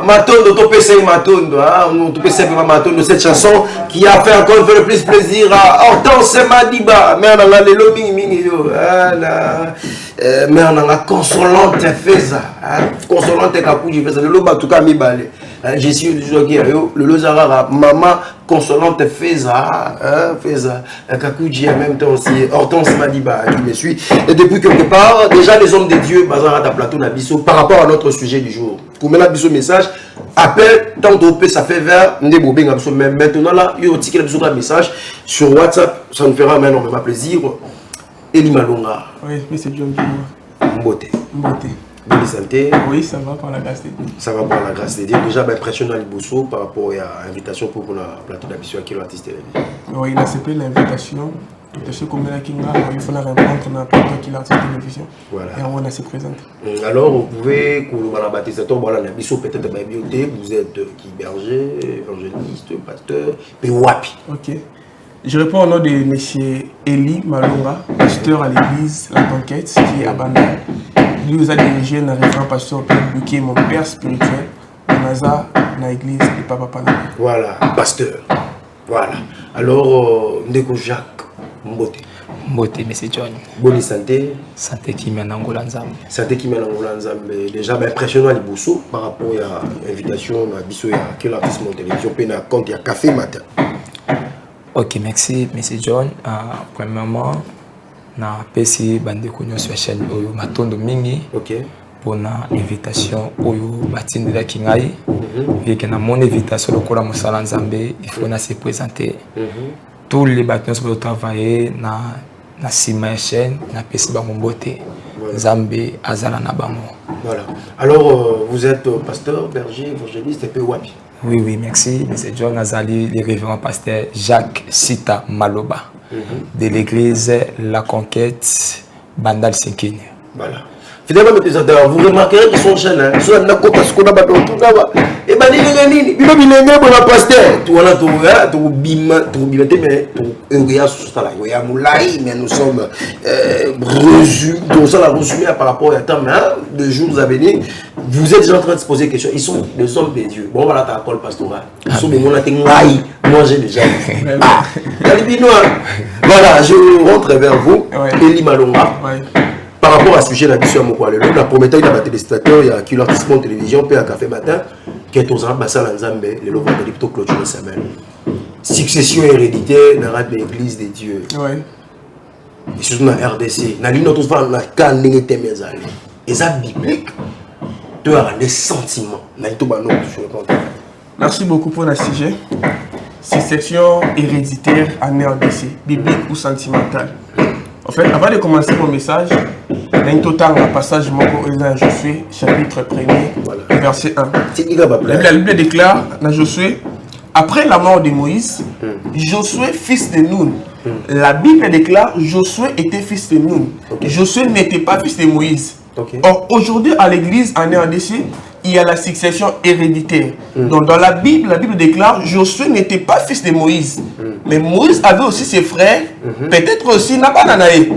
Matondo, Matondo, Matondo, cette chanson qui a fait encore le plus plaisir à Hortense Madiba. Mais on a les lobbying, mais on a consolante Feza, consolante Kakuji Feza, le loba tout cas mi balé. J'ai su le lozara maman consolante Feza, Feza, Kakuji en même temps aussi Hortense Madiba qui me suit. Et depuis quelque part, déjà les hommes de Dieu, Bazara ta plateau Nabiso par rapport à notre sujet du jour. Pour mettre un message, appel, tant d'OP, ça fait vers Ndebobing. Mais maintenant, là, il y a aussi un message sur WhatsApp, ça nous fera énormément plaisir. Eli Malonga. Oui, mais c'est John Diouma. Mbote. Mbote. Bonne santé. Oui, ça va par la grâce de Dieu. Ça va par la grâce de Dieu. Déjà, impressionnant Liboso par rapport à l'invitation pour la plateau d'ambition qui l'artiste télévisé. Oui, il a accepté l'invitation. De ce qu'on a Kinga, il faut la rencontre dans la plateau qui l'artiste télévision. Voilà. Et on a se présente. Alors, vous pouvez, peut-être vous êtes qui berger, évangéliste, pasteur, puis wapi. Ok. Je réponds au nom de M. Eli Malonga, pasteur à l'église La Conquête, qui est à Banda. Lui nous a dirigé un référent pasteur qui est mon père spirituel, Naza, dans l'église de Papa Pana. Voilà, pasteur. Voilà. Alors, Ndeko Jacques Mbote. Mbote, M. John. Bonne santé. Santé qui mène en Nzambe. Santé qui mène en Nzambe. Déjà, impressionnant les Bousso par rapport à l'invitation à Bisso et à quel artiste mon télévision. Puis, il y a compte, il y a café matin. Ok, merci, M. John. Premièrement, na PC bande konyo sur chaîne oyo matondo mingi. Ok. Pour l'invitation oyo batindela kingai. Vu que na mon invitation lokola musala Nzambe, il faut na se présenter. Tous les bâtiments pour travailler na sima chaîne na PC bango mbote. Nzambe azala na bango. Voilà. Alors vous êtes pasteur, berger, évangéliste et peu wapi. Oui, oui, merci. M. John Azali, le révérend pasteur Jacques Sita Maloba, de l'église La Conquête, Bandal Sinkini. Voilà. Finalement, vous remarquerez qu'ils sont jeunes. Ils sont dans le ce qu'on a battu tout là-bas. Et bien, il y a un pasteur. Tu vois, tu bim, mais nous sommes résumés par rapport à temps de jours à venir. Vous êtes déjà en train de se poser des questions. Ils sont des hommes de Dieu. Bon, voilà ta école pastorale. Ils sont des monatins. Moi, j'ai déjà vu. Voilà, je rentre vers vous. Eli Malonga. Par rapport à ce sujet, la prometteur il y a des téléspectateurs, il y a qui l'artiste en télévision, puis à café matin, qui est aux ambassades en Zambie, les locaux de l'hypto clôture semaine. Succession héréditaire dans l'église des dieux. Oui. Et surtout dans la RDC, dans l'île notre femme, dans le cas de l'État, et ça biblique, tu as des sentiments. Merci beaucoup pour le sujet. Succession héréditaire en RDC, biblique ou sentimentale. En fait, avant de commencer mon message, il y a un total passage dans Josué, chapitre 1er, verset 1. La Bible déclare dans Josué, après la mort de Moïse, Josué, fils de Nun. La Bible déclare Josué était fils de Nun. Josué n'était pas fils de Moïse. Or, aujourd'hui, à l'église en RDC, il y a la succession héréditaire. Donc, dans la Bible déclare Josué n'était pas fils de Moïse. Mais Moïse avait aussi ses frères, peut-être aussi Nabananae.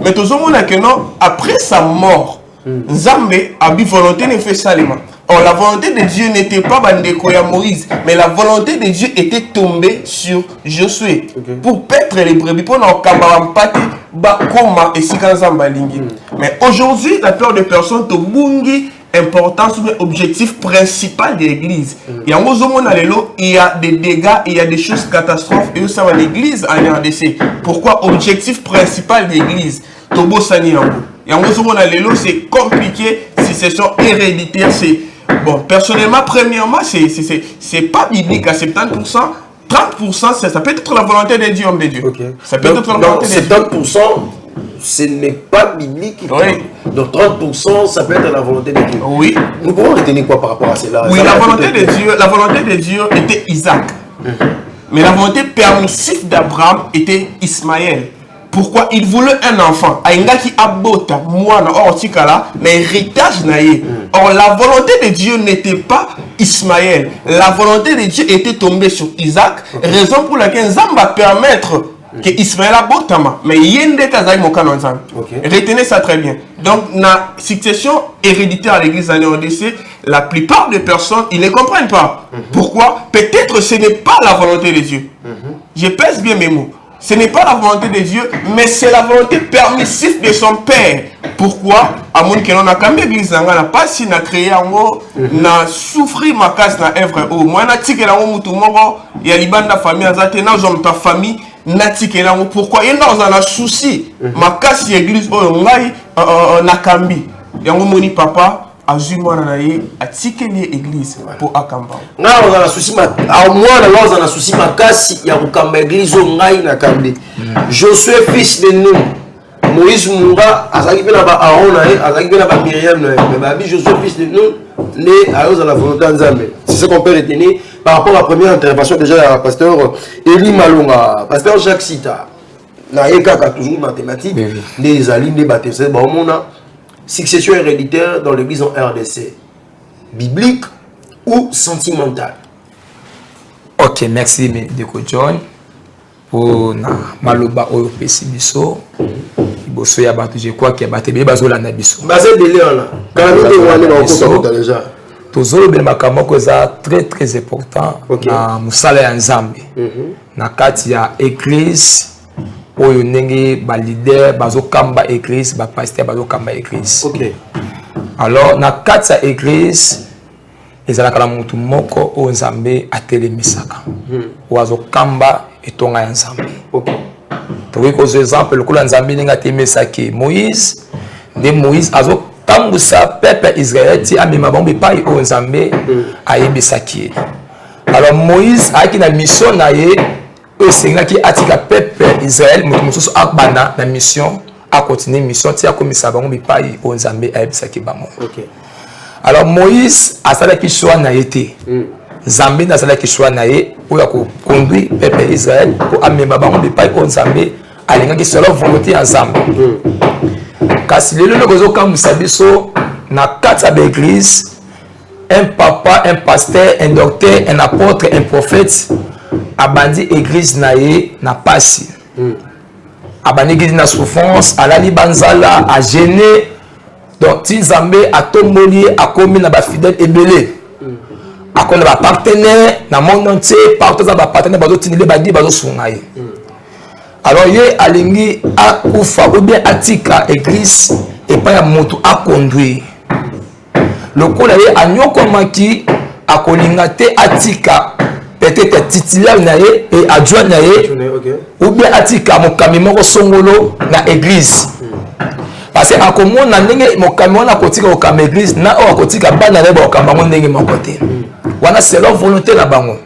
Mais tout le monde a que non, après sa mort, Nzambe a eu volonté de faire ça. Or, la volonté de Dieu n'était pas Bandekoya Moïse, mais la volonté de Dieu était tombée sur Josué. Pour paître les brebis, pour n'en cabampate, Bakoma et Sikanzamba Lingi. Mais aujourd'hui, la plupart des personnes, Tobungi, importance ou objectif principal de l'église. Il y a des dégâts, il y a des choses catastrophes et ça va l'église en RDC. Pourquoi objectif principal de l'église? Tobo Saniango. C'est compliqué, succession héréditaire. Bon, personnellement, premièrement, c'est pas biblique à 70%. 30%, ça peut être la volonté de Dieu, homme de Dieu. Ça peut être la volonté de Dieu. 70%, ce n'est pas biblique. Donc 30%, ça peut être la volonté de Dieu. Oui. Nous pouvons retenir quoi par rapport à cela? Oui, la volonté de Dieu était Isaac. Mais la volonté permissive d'Abraham était Ismaël. Pourquoi? Il voulait un enfant. Or, la volonté de Dieu n'était pas Ismaël. La volonté de Dieu était tombée sur Isaac. Raison pour laquelle Nzamba va permettre que Ismaël a botama mais yende kazai mokano nzambe. Retenez ça très bien. Donc la succession héréditaire à l'église en RDC, la plupart des personnes ils ne comprennent pas. Pourquoi? Peut-être ce n'est pas la volonté de Dieu. Je pèse bien mes mots. Ce n'est pas la volonté de Dieu, mais c'est la volonté permissive de son Père. Pourquoi? À mon que l'on a quand même l'église, n'a pas si n'a créé un mot, n'a souffert ma casse n'a œuvre. Moi, n'a tique la mot tout le monde, il y a l'ibanda famille, n'a n'a jamais ta famille, n'a tique la mot. Pourquoi? Il y a un souci. Ma casse l'église, oh, n'a cambi. Il y a un moni papa. Azuma na ye atike ni église pour akamba. Na on a souci ma au moins on a souci makasi ya kukamba église ngai na kambi. Josué fils de Nun. Moïse Munga azaki pe na ba Aaron na ye, azaki pe na ba Myriam na ye. Mais babi Josué fils de Nun né à la volonté nzambe. C'est ce qu'on peut retenir par rapport à la première intervention déjà à pasteur Eli Malonga, pasteur Jacques Sita. Na ye kaka toujours mathématiques, les alignes des baptisés ba mona. Succession héréditaire dans l'église en RDC, biblique ou sentimentale? Ok, merci Deko John pour na maloba oyo pesi biso. Boso ya batu je crois que batebe bazola na biso. Basé de Léon quand nous wane na okota déjà. Tozolo be makambo ko za très important na musala ya Nzambe. Na kati ya église oyo ndenge ba leader bazokamba église ba pasteur bazokamba église. Alors na kati ya église ezalaka na mutu moko o Nzambe atelemisaka wazokamba etonga ya Nzambe. Toki ko exemple lokola Nzambe ndenge atemisaki Moïse nde Moïse azokambusa peuple Israël ti amema bango epai o Nzambe ayebisaki. Alors Moïse aki na mission na ye qui atika peuple Israël mutumosusu akbana na mission a continuer mission ti akomisa bango bipai o Nzambe ayebisaki bango. Alors Moïse asalaki choix na yete. Nzambe asalaki choix na ye pour ko conduire peuple Israël pour amema bango bipai o Nzambe alingaki selon volonté ya Nzambe. Kasi lelo lokozo kambusa biso na kati ya l'église un papa, un pasteur, un docteur, un apôtre, un prophète abandi église naé na pasi. Abandi église na souffrance, alali banzala, a gêné. Donc Nzambe a tomboli, a commis na ba fidèle ebele. A kono ba partenaire na monde entier, partout za ba partenaire bazo tinile ba di bazo sungaye. Alors ye alingi a kufa ou bien atika église et pas ya moto a conduire. Le kola ye anyoko maki a kolingate atika peut-être titulaire naé et adjoint naé ou bien atika mokami moko songolo na église. Parce que akomo na ndenge mokami wana kotika okama église na o akotika bana na ba okama ndenge mokote. Wana c'est leur volonté na bango.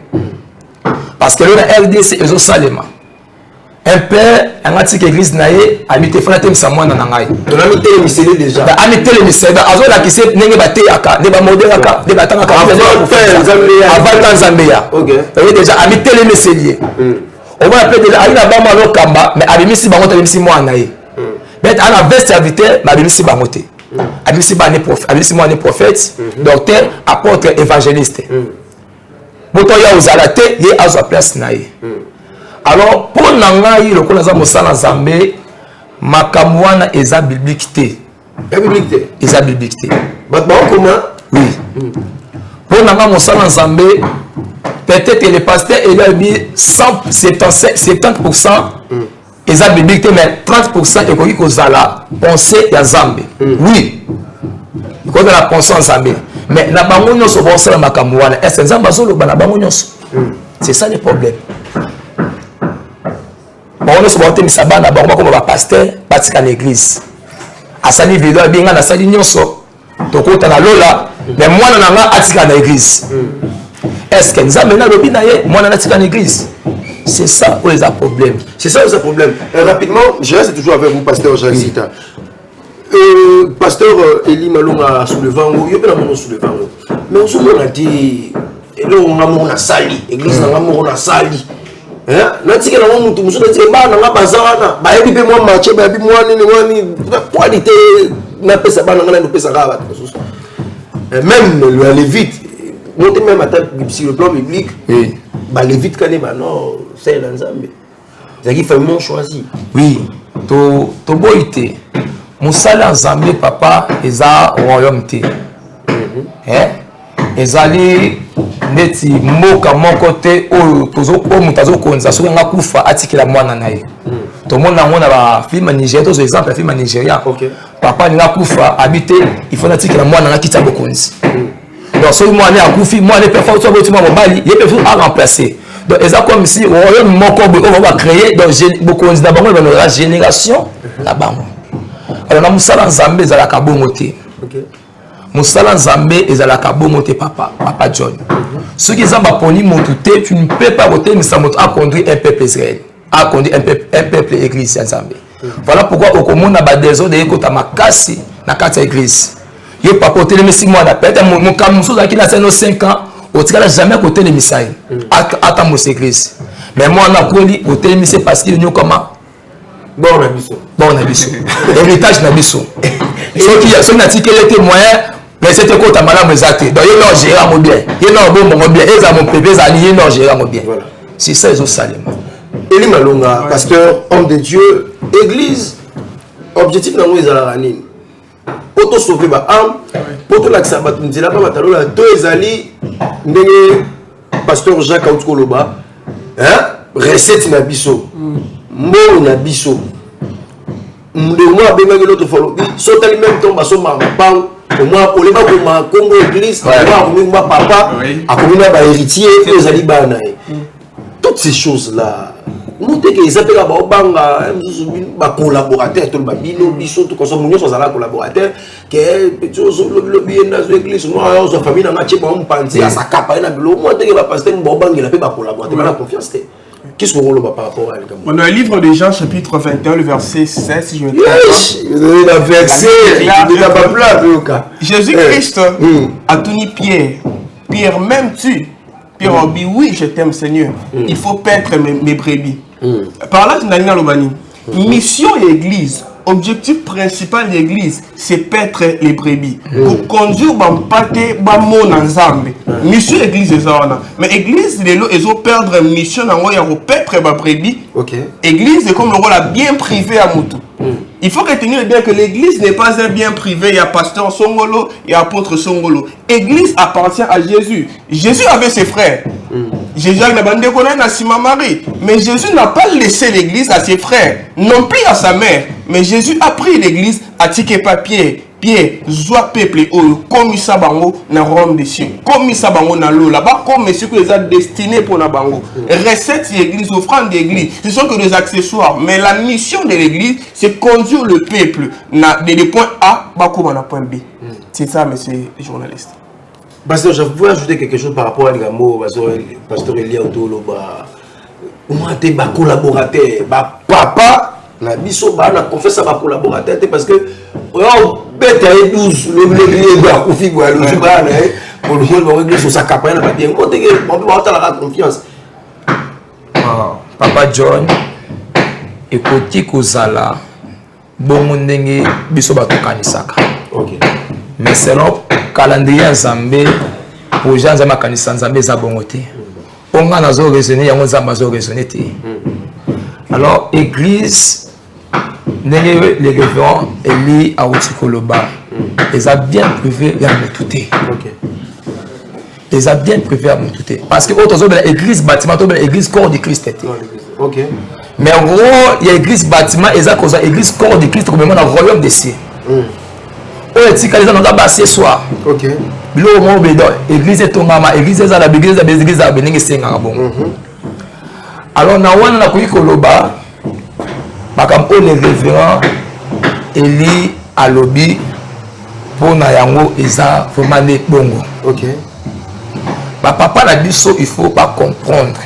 Parce que le RDC ezo salema. Un père en atika église naé habite fana tem sa mwana na ngai. On a mis télé misélé déjà. Da amite le misélé azo la kise ndenge bate aka ne ba modèle aka ne ba tanga ka avant Zambia. OK. Et déjà amite le misélé. On va appeler déjà alina ba malo kamba mais abimisi bango tabimisi mwana ye. Mais à la veste serviteur abimisi bango te. Abimisi ba ne prophète, abimisi mwana prophète, docteur, apôtre, évangéliste. Boto ya uzalate ye azo place naye. Alors pour nangai le konaza mosala Nzambe makambo wana eza biblique te. Biblique te. Eza biblique te. Batba comment? Oui. Pour nanga mosala Nzambe peut-être le pasteur il a dit 70% eza biblique te mais 30% ekoki kozala pensée ya Nzambe. Oui. Ikoki la pensée en Nzambe. Mais na bango nyonso bosala makambo wana est-ce Nzambe azoloba na bango nyonso? C'est ça le problème. On se voit mis sabana bango comme ba pasteur batika l'église asali vélo binga na sali nyonso tokota na lola mais moi na nga atika na église est-ce que Nzambe na lobi na ye moi na atika na église? C'est ça où les problème. C'est ça le problème. Rapidement, je reste toujours avec vous pasteur Jacques Sita. Pasteur Eli Malonga soulevant yo pe na mono soulevant. Mais on a dit et là on a sali église na on a sali. Nati ke na mutu musu nati ba na bazana ba yebi pe moi marché ba yebi moi ni qualité na pesa ba na no pesa ka ba même le lévite même sur le plan biblique ba lévite kane ba non c'est Nzambe Zaki famille choisi. Oui, to boité. Moussala Nzambe papa eza royaume te. Ezali neti moka moko te o tozo ko mutazo konza so nga kufa atikela mwana naye. To mona ngona ba film Nigeria to exemple film Nigeria. Papa nga kufa habité il faut atikela mwana nga kitabo konzi. Donc so mwana akufi mwana peut faire tout mwana mobali, il peut à remplacer. Donc eza comme si royaume moko on va créer donc beaucoup konzi na bango ba la génération la bango. Alors na musala Nzambe ezalaka bongo te. Musala Nzambe ezalaka bongo te papa John. Ce qui est poni motu te, tu ne peux pas voter mais ça à conduire un peuple Israël, à conduire un peuple église Nzambe. Voilà pourquoi au komona ba désordre de kota makasi na kati église. Yo papa te le moi na peut-être mon kamuso za ki na 5 ans, au tika jamais côté les misaï. Ata mo église. Mais moi na koli au télé c'est parce qu'il nous comment bon na biso. Héritage na biso. Ceux qui n'a tiqué les témoins, mais c'était quoi ta madame exacte. Donc il n'a géré mon bien. Il n'a pas bon bien. Il a mon bébé zali, il n'a géré mon bien. Voilà. C'est ça ils ont salé. Eli Malonga, pasteur, homme de Dieu, église, objectif na moi ezala nini? Poto sauver ba âme, poto lakisa ba nzela ba batalola to ezali ndenge pasteur Jacques Aoutkoloba, recette na biso. Mbo na biso. Moi benga l'autre fois sauter même tombe so ma pao moi on les va comme Congo église moi papa a comme ba héritier et zali bana toutes ces choses là monter que ils appellent ba banga ba collaborateur tout ba bino biso tout comme ça mon so zala collaborateur que petit le bien dans l'église moi on famille na match ba on penser à sa capa na bilo moi que ba pasteur ba banga la pe ba collaborateur na confiance. Qu'est-ce qu'on voit par rapport à elle? On a un livre de Jean chapitre 21, le verset 16, si je me trompe pas. Le verset, il n'a pas plat. Jésus-Christ a tenu Pierre. Pierre, m'aimes-tu? Pierre a dit, oui, je t'aime Seigneur. Il faut paître mes brebis. Par là, tu n'as rien à l'obani. Mission et église. Objectif principal de l'église, c'est paître les brebis. Pour conduire les mon ensemble. Mission église est ça. Mais église, ils ont perdre mission dans le paître les brebis. Église est comme le rôle bien privé à Moutou. Il faut retenir bien que l'église n'est pas un bien privé. Il y a pasteur Songolo, il y a apôtre Songolo. L'église appartient à Jésus. Jésus avait ses frères. Jésus n'a pas de Marie. Mais Jésus n'a pas laissé l'église à ses frères, non plus à sa mère. Mais Jésus a pris l'église à ticket papier. Pierre, soit peuple comme ça bango na Rome des cieux, comme ça bango na l'eau là-bas, comme monsieur que les a destinés pour na bango. Recettes d'église, offrandes d'église, ce sont que des accessoires. Mais la mission de l'église, c'est conduire le peuple des points A, comme à point B. C'est ça, monsieur le journaliste. Pasteur, je voulais ajouter quelque chose par rapport à l'Igamo, pasteur Elia Otolo, moi, tu es un collaborateur, papa. Na biso ba na confesse ba collaborateur parce que oh bête et 12 le ba kufi gwa le ba na pour le monde régler sur sa campagne na bien on peut la confiance. Papa John ekoti kozala bongo ndenge biso ba tokanisaka. OK. Mais selon calendrier Nzambe pour gens Nzambe kanisa Nzambe za bongo te. Onga nazo raisonner yango Nzambe zo raisonner te. Alors église les révérends Eli Aoutkoloba, ils ont bien privé à Moutouté. Ils ont bien privé à Moutouté. Parce que autres ont l'église bâtiment, l'église corps du Christ. Mais en gros, il y a l'église bâtiment, ils ont l'église corps du Christ comme dans le royaume des cieux. On est dit qu'ils ont passé soir. L'église est tombée, l'église est la l'église est l'église est alors, on a Koloba. Comme les révérends Eli Alobi pour Nayango Eza vraiment les bongo. OK. Papa la biso il faut pas comprendre.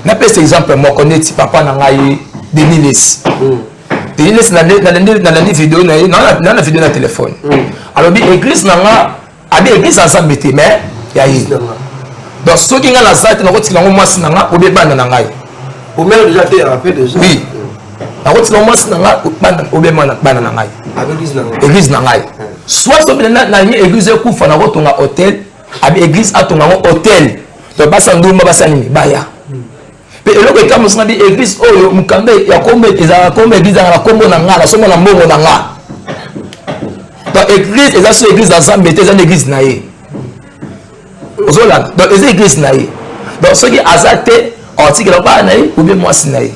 N'a pas cet exemple moi connais papa nangai Denilis. Denilis na vidéo na la vidéo na téléphone. Alobi église nanga abi église ensemble mais ya yi. Donc ceux qui ont la salle na roti nango mwasi nanga obeba na ngai. Au même déjà te rappelé déjà. Oui. Église nangai. Soit na église kufa na rotonga hôtel, abi église atonga hôtel. Donc basa ndumba basa nini baya. pe eloko ekamu sina bi église oyo mukambe ya kombe ezala kombe église na kombo na nga na somo na mbongo na nga donc église eza so église na Nzambe te eza na église na ye ozolanda donc eza église na ye donc soki aza te atikela bana na ye ou bien mwasi na ye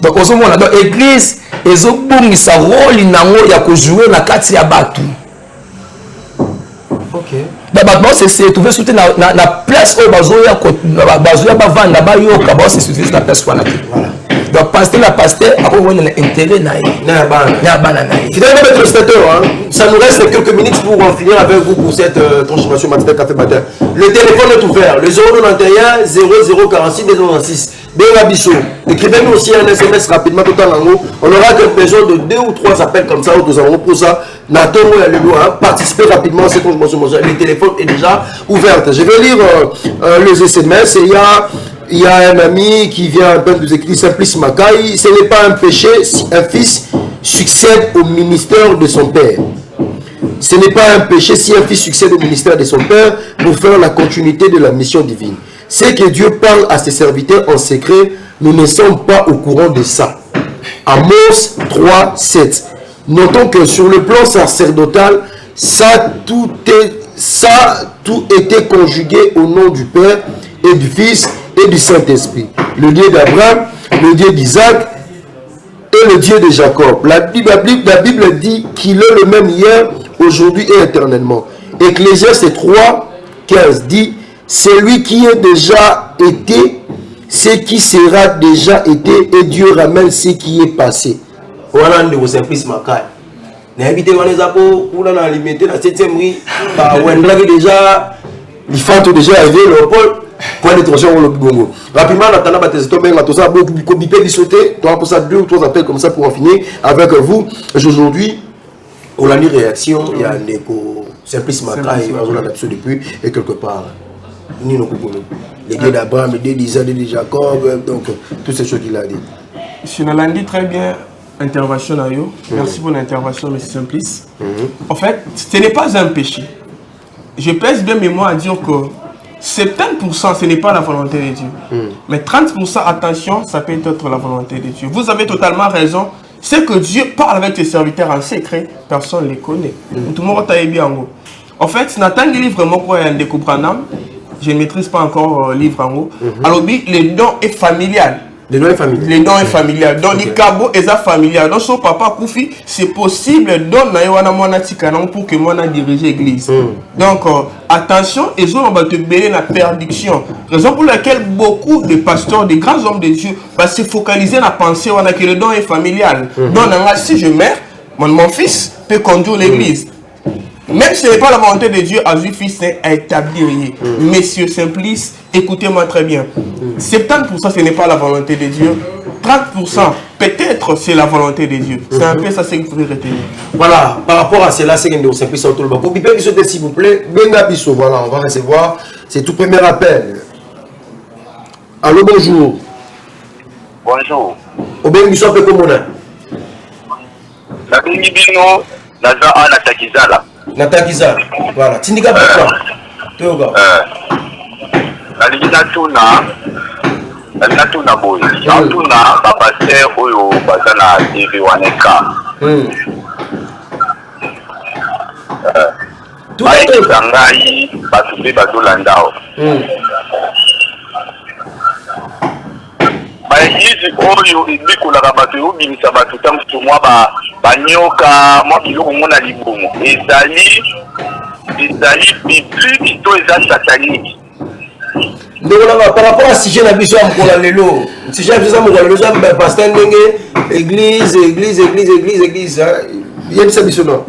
donc ozomona donc église ezobungisa rôle nango ya kojouer na kati ya bato. OK. D'abord c'est trouver surtout na place où bazoya bavanda bayoka ba c'est suffisant la place wana. Voilà. Donc pasteur a vraiment un intérêt na bana na. Finalement maître spectateur, ça nous reste quelques minutes pour en finir avec vous pour cette transformation matinale café matin. Le téléphone est ouvert, le 091 0046 296. Benga Bisso, écrivez-nous aussi un SMS rapidement tout en haut. On aura besoin de 2 ou 3 appels comme ça, nous avons pour ça. Nathan, participez rapidement à cette transformation. Le téléphone est déjà ouvert. Je vais lire les SMS. Il y a un ami qui vient un peu nous écrire Simplice Makai. Ce n'est pas un péché si un fils succède au ministère de son père. Ce n'est pas un péché si un fils succède au ministère de son père pour faire la continuité de la mission divine. C'est que Dieu parle à ses serviteurs en secret, nous ne sommes pas au courant de ça. Amos 3, 7. Notons que sur le plan sacerdotal, tout était conjugué au nom du Père et du Fils et du Saint-Esprit. Le Dieu d'Abraham, le Dieu d'Isaac et le Dieu de Jacob. La Bible dit qu'il est le même hier, aujourd'hui et éternellement. Ecclésiaste 3, 15 dit celui qui est déjà été, ce qui sera déjà été, et Dieu ramène ce qui est passé. Voilà le Simplice Makai. N'invitez pas les apôtres pour l'alimenter la 7e rue. Wendra déjà, les fans ont déjà arrivé, le Paul. Point de tension au Bongo. Rapidement, Natana Batesto, Ben Matosa, beaucoup de sauter. Tu as pour ça 2 ou 3 appels comme ça pour en finir avec vous. Aujourd'hui, on a une réaction. Il y a un écho. Simplice Makai, on a là-dessus depuis et quelque part. Les dieux d'Abraham, les dieux d'Isaac, les dieux de Jacob, donc toutes ces choses qu'il a dit. Je l'ai dit très bien. Intervention à vous. Merci pour l'intervention, M. Simplice. En fait, ce n'est pas un péché. Je pèse bien mémoire à dire que 70% ce n'est pas la volonté de Dieu. Mais 30%, attention, ça peut être la volonté de Dieu. Vous avez totalement raison. C'est que Dieu parle avec ses serviteurs en secret, personne ne les connaît. Tout le monde est bien. En fait, Nathan livre vraiment quoi un découpranam. Je ne maîtrise pas encore le livre en haut. Alors, le don est familial. Le nom est familial. Le nom est familial. Donc, les cabos est familial. Donc, son papa Koufi, c'est possible pour que moi dirige l'église. Donc, attention, ils ont la perdition. Raison pour laquelle beaucoup de pasteurs, de grands hommes de Dieu, vont se focaliser sur la pensée que le don est familial. Donc, si je meurs, mon fils peut conduire l'église. Même si ce n'est pas la volonté de Dieu à lui fils à établir. Messieurs Simplice, écoutez-moi très bien. 70% ce n'est pas la volonté de Dieu. 30% peut-être c'est la volonté de Dieu. C'est un peu ça que vous pouvez retenir. Voilà, par rapport à cela, c'est que Simplice autour de vous. Bipé Bissot, s'il vous plaît, Benga Bissot, voilà, on va recevoir. C'est tout premier appel. Allô, bonjour. Bonjour. Au Benga Bissot, peu comme on a. La Benga Bino, Naza Ana Takizala. Natakiza, voilà. Tindika Bakwa. Toga. La Tuna Boy. La Tuna, Bapaster, Oyo, Bazana, TV Waneka. Tout à fait. Sangai, Batubi, Batulandao. Baïzi, Oyo, Ibiko, la Rabatu, Bimisa, Batutam, Tumwa, Banyoka, moi qui l'ai mon aliboumo. Ezali biblique, tout est satanique. Par rapport à sujet la vision à Lelo, si j'ai besoin de pasteur église, il y a une mission.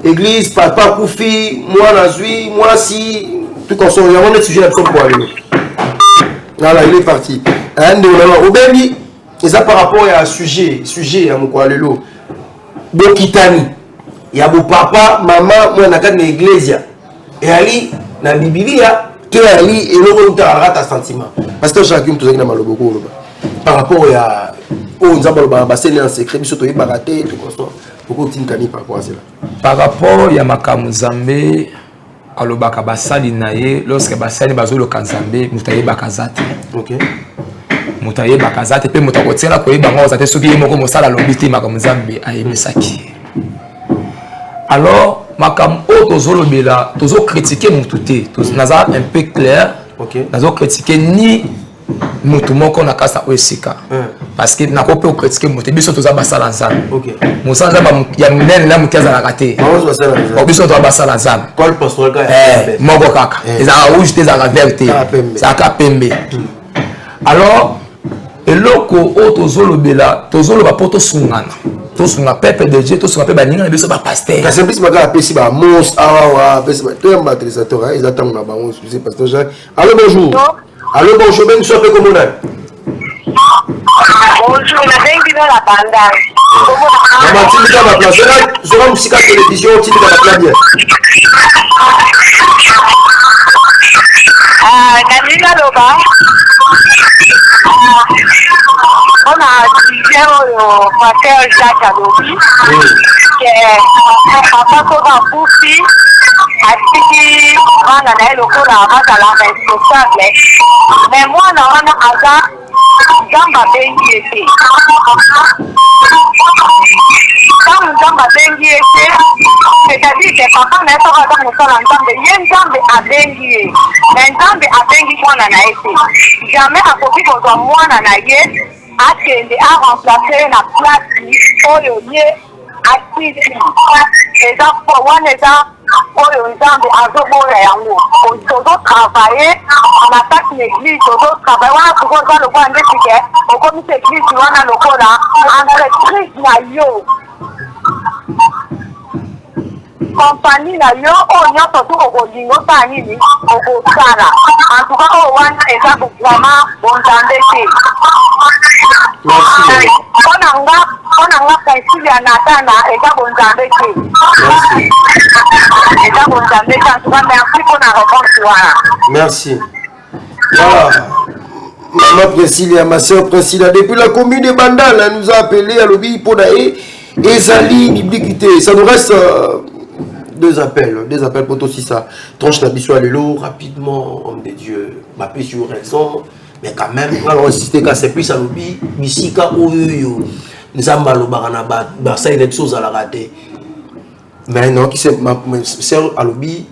Église, papa, Koufi, moi, Nazui, moi, si, tout comme ça, il y a un sujet pour aller. Voilà, il est parti. Au Béni, et ça par rapport à un sujet à Moukwalelo. Bokitani. Il y a mon papa, maman, moi, na une église. Et Ali, na Biblia, que Ali, et l'on a un sentiment. Parce que chacun, tout ça, il a mal beaucoup. Par rapport à. Oh, nous avons un secret, surtout, il a raté, tout comme ça. Beaucoup de par rapport à cela. Par rapport à Makamu Zambé, alobaka basali na ye lorsque basali bazoloka nzambe moto ayebaka za te. Moto ayebaka za te mpe moto akotiela koyeba ngo za te soki ye moko mosala alobi te makambo nzambe ayebisaki. Alors makambo oyo tozolobela tozocritiquer motu te naza un peu clair nazocritiquer ni motu moko na kasa oyo esika parce que nakope ocritiquer motu biso toza basala nzambe mosala nzambe ya minene na motu azalaka te biso toza basala nzambe moko kaka ezalaka rouge te ezalaka vert te ezalaka pembe. Alors eloko oyo tozoloba mpo tosunga peuple de Dieu tosunga mpe baninga na biso bapaster kasi mpesi makala apesi bamos awawa toyamba batelisateur eza ntango na bango excuse pasteur Jacques. Allô bonjour. Allô bonjour bengi so mpe komona bonjour nabengi na la banda mama tindika baplace soka mosika télévision tindika bapla bien nalinga loba on a sujet oyo pasteur Jacques alobi ke papa soka kufi atiki mwana na ye lokola bazala responsable mais mwana wana aza nzambe abengi ye te ntango nzambe abengi ye te c'est-à-dire que papa na ye soki aza mosala nzambe ye nzambe abengi ye mais nzambe abengi mwana na ye te jamais akoki kozwa mwana na ye akende aremplace ye na place oyo ye asisi eza wana eza oyo nzambe azoboya yango tozotravaille na kati na église tozotravaille wana tokoza lokola ndeti ke okomisa église wana lokola entreprise na yo kompani na yo oyo nyonso tu okolinga osala nini okosala antuka oyo wana eza vraiment bonzambe te mpona nga principe ya natana eza bonzambe te eza bonzambe te antuka merci mpona réponse wana merci. Voilà. Maman Priscilla, ma soeur Priscilla, depuis la commune de Bandal, elle nous a appelé à l'obéi pour d'ailleurs et Zali, bibliquité. Ça nous reste deux appels pour toi aussi ça. Tranche la bisou à l'élo, rapidement, homme de Dieu, ma paix sur raison, mais quand même, on va insister quand c'est plus à l'obéi, bisika oyo, nous avons mal au barana, ça il y a des choses à la rater. Mais non, qui c'est ma soeur à l'obéi,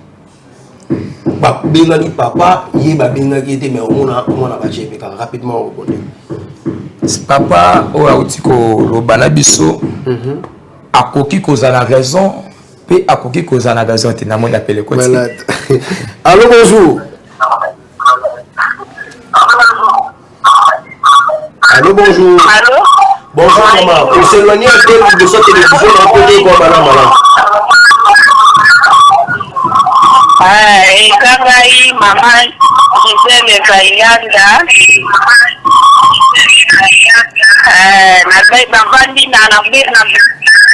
bengaki papa ye babengaki ete mais omona bachepe kaka rapidement rebonde papa oyo auti koloba na biso akoki kozala raison mpe akoki kozala raison te namoni apele koti. Allô bonjour. Allô bonjour. Allô bonjour maman on s'éloigne un peu de sa télévision on peut dire quoi madame. Ekangai mama Gisele Kayanda navandi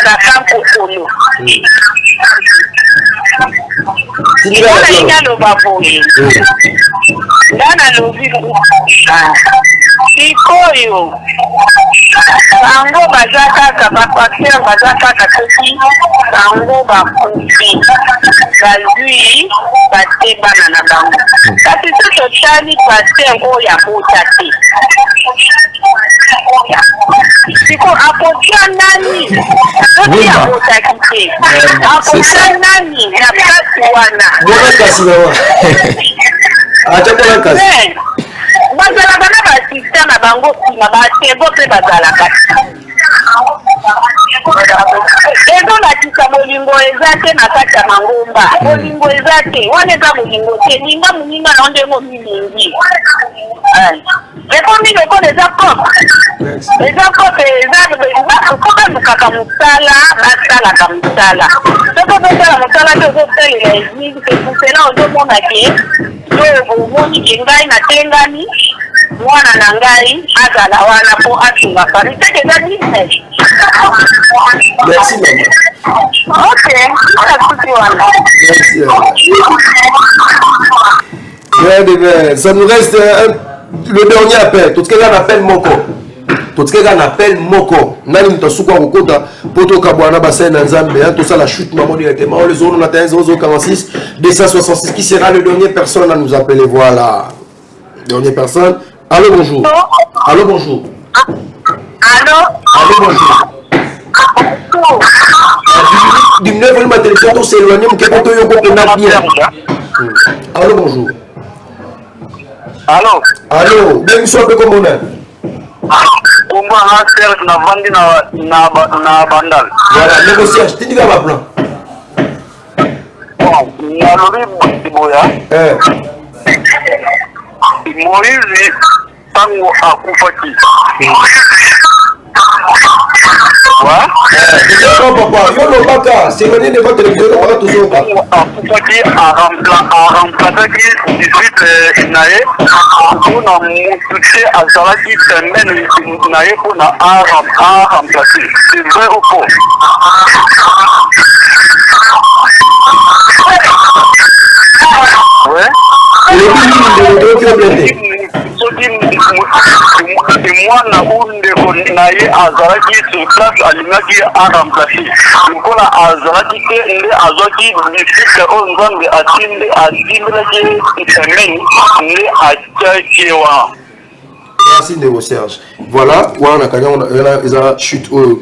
na kampo kono nalinga loba boye nga nalobi sikoyo bango baza kaka bapaster baza kaka soki bango bakufi bazwi bate bana na bango kasi so totali paster oyo abota te siko apotia nani soki abotaki te apotia nani na kasi wana bazalaka na basista na bango nsima batebo mpe bazalaka ezolakisa bolingo eza te na kati ya mangomba bolingo eza te wana eza bolingo te ninga moninga na ndenge omilingi ekomi lokola eza kope ko balukaka mosala basalaka mosala soko ozosala mosala te ozosalela eglise epusela ozomona ke oyo bomoni ke ngai natengani mwana na ngai azala wana mpo asunga pari teke eza business. Merci maman. Ok, merci wana. Merci. Ça nous reste le dernier appel. Tout ce qu'on appelle Moko. nani mutasuka kokota poto kabwana bassin na Nzambe hein, tout ça la chute maman directement les 046 266 qui sera le dernier personne à nous appeler. Voilà, dernière personne. Allô, bonjour. Allô, bonjour. Allô, bonjour. Diminuez vraiment ma télévision, tout s'éloigner, mais qu'est-ce que tu as bien. Allô, bonjour. Allô, bien sûr, comment on est? Serge na vandi na bandal. Voilà, négociage, tu dis qu'à ma plan. Na lobi boya. Moïse tango akufaki. Ouais. Non, papa, yo no baka, c'est le nez de votre télévision, on va toujours pas. Akufaki a remplacé 18 nae. On a montré à Zalaki semaine nae pour na a remplacer. C'est vrai ou faux? Ouais. Mwana undeko naye azalaki sur place alingaki a remplacer lokola azalaki te nde azwaki bisika oyo Nzambe atindelaki semaine nde atiakiwa. Merci Néo Serge. Voilà, on a chute au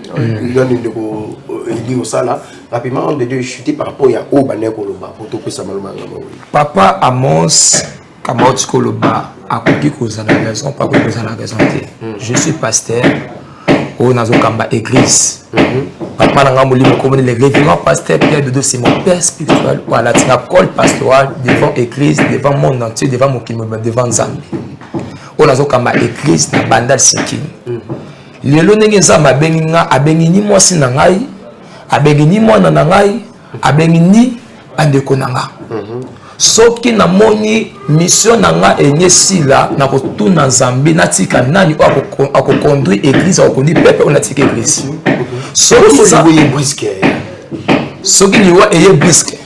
sala. Rapidement, on devait chuter par rapport à Obané Koloba pour tout ça. Papa Amos Kamot Koloba a compris que vous avez raison, pas que vous avez raison. Je suis pasteur au Nazokamba Église. Papa n'a pas comme les révérends pasteur Pierre de Dieu, c'est mon père spirituel. Voilà, tu as col pastoral devant Église, devant mon monde entier, devant mon kimono, devant Zambie. Au Nazokamba Église, na Bandal Sikin. Lelo ndenge Nzambe abengi ni mwasi na ngai, abengi ni mwana na ngai, abengi ni bandeko na nga. Soki na moni mission na nga enyesila na kotuna Nzambe natika nani ako conduire église ako conduire peuple on atika église. Soki ça est brisque. Soki liwa eye brisque.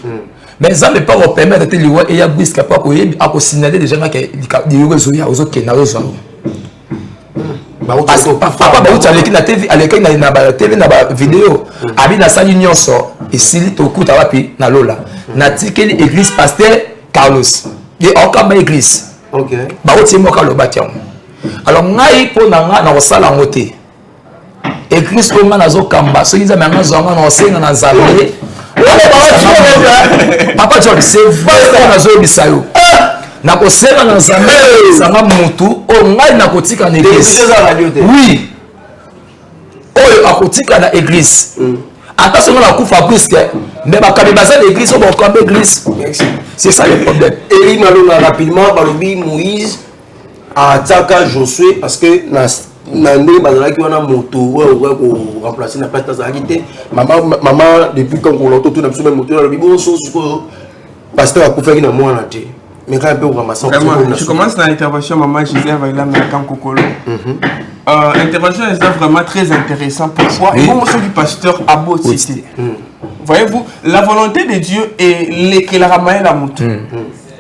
Mais Nzambe pas vous permettre de liwa eye brisque pas ko yebi ako signaler déjà que liwa zoya ozoke na ozo. Papa bauti aleki na TV aleki na ba TV na ba vidéo abi na sali nyonso esili tokuta wapi na lola na tikeli église pasteur Carlos de okamba église. OK. Bauti mo ka loba tiam. Alors ngai po na nga na osala ngote. Église ko mana zo kamba so inza manga zo nga na osenga na Nzambe. Papa John c'est vrai na zo bisayo. Na kosenga na Nzambe sanga mutu o ngai na kotika na église. Oui. Oyo akotika na église. Attention na kufa briske mais bakabe baza l'église o bakambe église. C'est ça le problème. Et il m'a rapidement balobi Moïse ataka Josué parce que na ndé bazalaki wana moto ko remplacer na place azalaki maman depuis quand on l'entend tout na biso même moto na bibo so pasteur akufaki na mwana te. Mais quand on ramasse je commence dans l'intervention maman Gisèle Vaila Mekan Kokolo. Intervention est vraiment très intéressant. Pourquoi? Et bon, du pasteur Abo Cité. Voyez-vous, la volonté de Dieu est l'éclairage la moutou.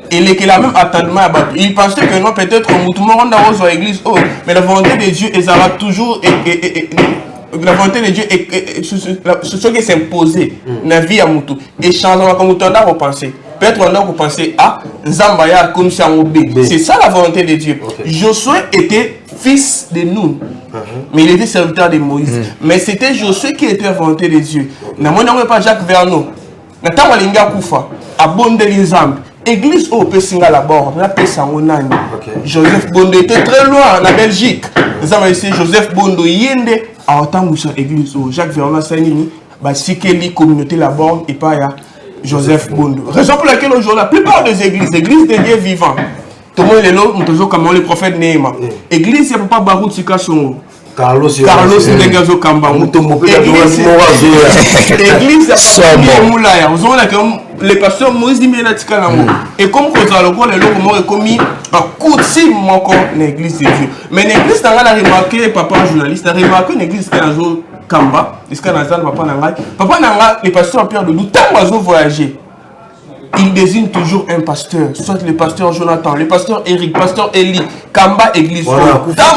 Et l'éclairage même attendement à battre. Il pensait que non, peut-être tout le monde dans l'église, mais la volonté de Dieu est toujours. La volonté de Dieu est ce qui s'est imposé dans la vie à moutou. Et changement comme on a repensé. Peut-être on a repensé à Zambaya comme ça c'est ça la volonté de Dieu. Josué était fils de Nun, mais il était serviteur de Moïse. Mais c'était Josué qui était la volonté de Dieu. N'a pas Jacques Vernon. N'a pas Linga Koufa. À Bonde-Linzambe. Église au Pessinga là-bas. Joseph Bondo était très loin en Belgique. Nous avons ici Joseph Bondo Yende. À autant que l'église au Jacques Vernon Sanini. Sikeli communauté là-bas et pas ya Joseph Bondo. Raison pour laquelle aujourd'hui la plupart des églises de Dieu vivants. Tout le monde est là, nous comme le prophète Néhéma. Église, il n'y a pas Barou Tika son. Carlos Ndegazo Kamba. Église, les pasteurs Moïse Dimena Tika Namo. Et comme vous avez le le comment est commis un coup de sim encore l'église de Dieu. Mais l'église, tu as remarqué, papa journaliste, tu as remarqué l'église qui est dans Kamba, est-ce que Nazan papa Nanga, les pasteurs ont peur de nous, tant qu'ils voyager. il désigne toujours un pasteur, soit le pasteur Jonathan, le pasteur Eric, pasteur Eli, Kamba Église. Voilà, Mon père,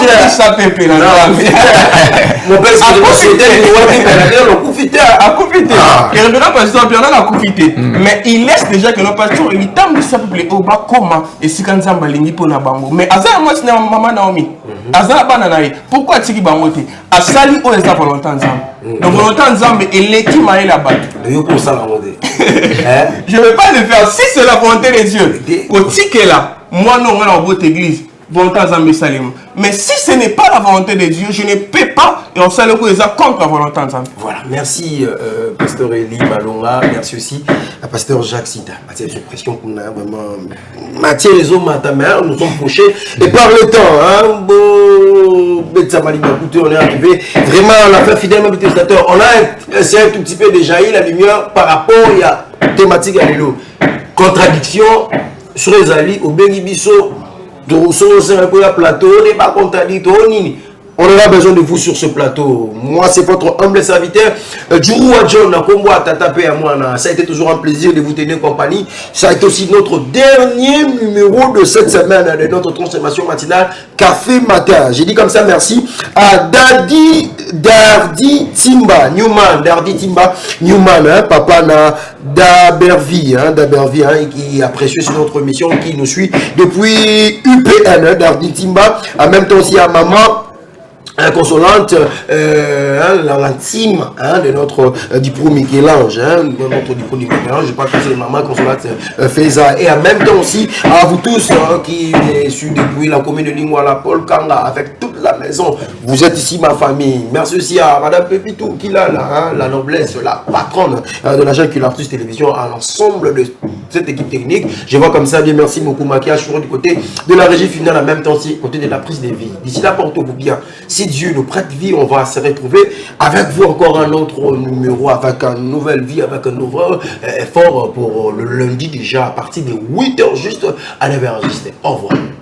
et le pasteur Bernard a confité. Mais il laisse déjà que le pasteur il tente de s'appeler au bas comment et si quand Zamba lingi pour na bango. Mais Azar moi c'est maman Naomi. Azar bananaï. Pourquoi tu dis bangote? Asali o eza volonté Nzambe. Donc volonté Nzambe et l'équipe m'a là-bas. Yo pour ça la monter. Je ne vais pas le faire si c'est la volonté de Dieu. Au ticket là, moi non, on est en votre église. Volonté Nzambe Salim. Mais si ce n'est pas la volonté de Dieu, je ne peux pas et on sait le coup contre la volonté Nzambe. Voilà, merci pasteur Eli Balonga, merci aussi à pasteur Jacques Sida. J'ai l'impression qu'on a vraiment Mathieu les hommes à ta mère, nous sommes prochés et par le temps, hein, bon, on est arrivé vraiment à la fin fidèlement du testateur. On a essayé un tout petit peu déjà eu la lumière par rapport à la thématique à l'élo. Contradiction sur les alliés au Bengibiso. Plateau, on n'est pas contradictoire. On aura besoin de vous sur ce plateau. Moi, c'est votre humble serviteur, Djourou John, ça a été toujours un plaisir de vous tenir compagnie. Ça a été aussi notre dernier numéro de cette semaine de notre transformation matinale Café Matin. J'ai dit comme ça, merci à Dardy Timba, Newman, hein, papa na Dabervi, qui est apprécié sur notre mission, qui nous suit depuis UPN, Dardy Timba, en même temps aussi à maman, consolante, l'intime de notre diplôme Michel-Ange, notre diplôme Michel-Ange, je crois que c'est maman consolante Feza, et en même temps aussi à vous tous qui suivent depuis la commune de Lingwala, Paul Kanga, avec toute la maison, vous êtes ici ma famille. Merci aussi à Madame Pepito qui a la noblesse, la patronne de la chaîne Culartus Télévision, à l'ensemble de cette équipe technique. Je vois comme ça, bien merci beaucoup Maquillage, je suis du côté de la régie finale, en même temps aussi côté de la prise de vie. D'ici là, portez-vous bien. Si Dieu nous prête vie, on va se retrouver avec vous encore un autre numéro, avec une nouvelle vie, avec un nouveau effort pour le lundi déjà à partir de 8h juste à 9h juste. Au revoir.